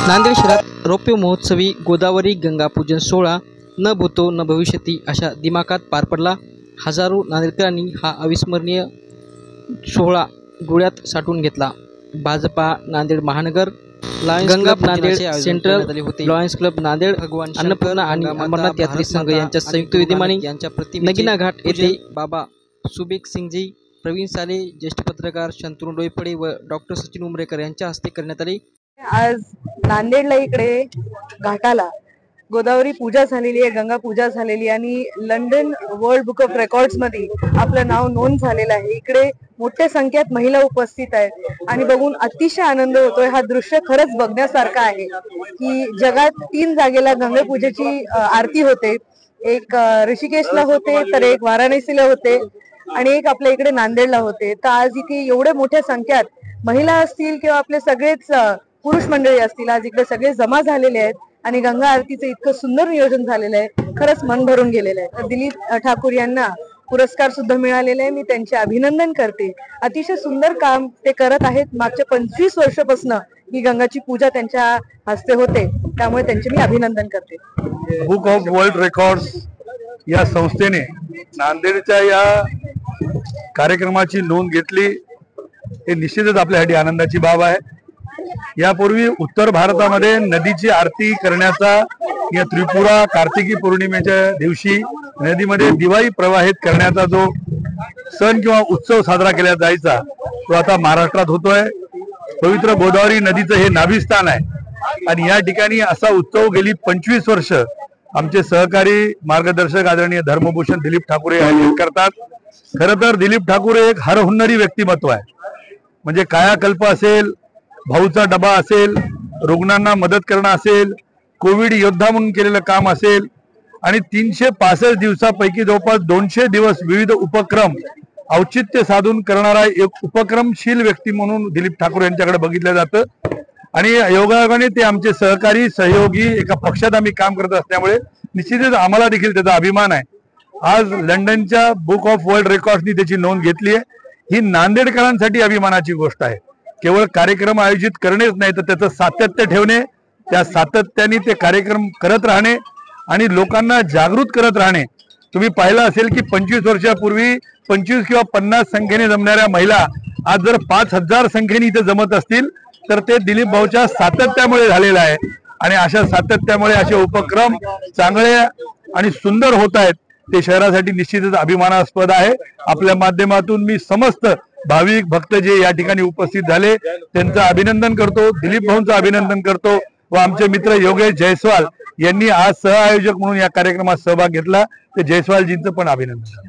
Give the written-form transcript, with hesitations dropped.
नांदेड शहरात रौप्य महोत्सवी गोदावरी गंगा पूजन सोहळा न भूतो न भविष्यती अशा दिमाखात पार पडला। हजारो नांदेडकरांनी हा अविस्मरणीय सोहळा डोळ्यात साठवून घेतला। भाजपा नांदेड महानगर Ganga Nanded central Lions club Nanded Annapurna आणि अमरनाथ यात्री संघ यांच्या संयुक्त विद्यमाने नगीना घाट येथे बाबा सुबेक सिंगजी, प्रवीण साले, ज्येष्ठ पत्रकार शंतनू डोईफळे व डॉक्टर सचिन उमरेकर यांच्या हस्ते करण्यात आले। आज नांदेडला इकडे घाटाला गोदावरी पूजा झालेली आहे, गंगा पूजा झालेली आणि London world book of records मध्ये आपलं नाव नोंद झालेलं आहे। इकडे मोठ्या संख्येत महिला उपस्थित आहेत आणि बघून अतिशय आनंद होतोय। हा दृश्य खरंच बघण्यासारखा आहे की जगात 3 जागेला गंगा पूजेची आरती होते। एक ऋषिकेशला होते, तर एक वाराणसीला होते आणि एक आपल्या इकडे नांदेडला होते। तर आज इथे एवढ्या मोठ्या संख्येत महिला असतील किंवा आपले सगळेच पुरुष मंडळी असतील, आज इकडे सगळे जमा झालेले आहेत आणि गंगा आरतीचं इतकं सुंदर नियोजन झालेलं आहे, खरंच मन भरून गेलेलं आहे। दिलीप ठाकूर यांना पुरस्कार सुद्धा मिळालेला आहे, मी त्यांचे अभिनंदन करते। अतिशय सुंदर काम ते करत आहेत। मागच्या 25 वर्षापासून ही गंगाची पूजा त्यांच्या हस्ते होते, त्यामुळे त्यांचे मी अभिनंदन करते। बुक ऑफ वर्ल्ड रेकॉर्ड्स या संस्थेने नांदेडच्या या कार्यक्रमाची नोंद घेतली, हे निश्चितच आपल्यासाठी आनंदाची बाब आहे। यापूर्वी उत्तर भारतामध्ये नदीची आरती करण्याचा या त्रिपुरा कार्तिकी पौर्णिमेच्या दिवशी नदीमध्ये दिवाळी प्रवाहित करण्याचा जो सण किंवा उत्सव साजरा केला जायचा, तो आता महाराष्ट्रात होतोय। पवित्र गोदावरी नदीचं हे नाभिस्थान आहे आणि या ठिकाणी असा उत्सव गेली 25 वर्ष आमचे सहकारी मार्गदर्शक आदरणीय धर्मभूषण दिलीप ठाकूर आयोजित करतात। खरं तर दिलीप ठाकूर एक हरहुन्नरी व्यक्तिमत्व आहे, म्हणजे कायाकल्प असेल, भाऊचा डबा असेल, रुग्णांना मदत करणं असेल, कोविड योद्धा म्हणून केलेलं काम असेल आणि 365 दिवसापैकी जवळपास 200 दिवस विविध उपक्रम औचित्य साधून करणारा एक उपक्रमशील व्यक्ती म्हणून दिलीप ठाकूर यांच्याकडे बघितलं जातं आणि योगायोगाने ते आमचे सहकारी सहयोगी एका पक्षात आम्ही काम करत असल्यामुळे निश्चितच आम्हाला देखील त्याचा अभिमान आहे। आज लंडनच्या बुक ऑफ वर्ल्ड रेकॉर्ड्सनी त्याची नोंद घेतली आहे। ही नांदेडकरांसाठी अभिमानाची गोष्ट आहे। केवळ कार्यक्रम आयोजित करणेच नाही, तर त्याचं सातत्य ठेवणे, त्या सातत्याने ते कार्यक्रम करत राहणे आणि लोकांना जागृत करत राहणे। तुम्ही पाहिलं असेल की 25 वर्षापूर्वी 25 किंवा 50 संख्येने जमणाऱ्या महिला आज जर 5000 संख्येने इथे जमत असतील, तर ते दिलीप भाऊच्या सातत्यामुळे झालेलं आहे आणि अशा सातत्यामुळे असे उपक्रम चांगले आणि सुंदर होत आहेत। ते शहरासाठी निश्चितच अभिमानास्पद आहे। आपल्या माध्यमातून मी समस्त भाविक भक्त जे या ठिकाणी उपस्थित झाले त्यांचं अभिनंदन करतो, दिलीप भाऊंचं अभिनंदन करतो व आमचे मित्र योगेश जयस्वाल यांनी आज सहआयोजक म्हणून या कार्यक्रमात सहभाग घेतला, ते जयस्वालजींचं पण अभिनंदन।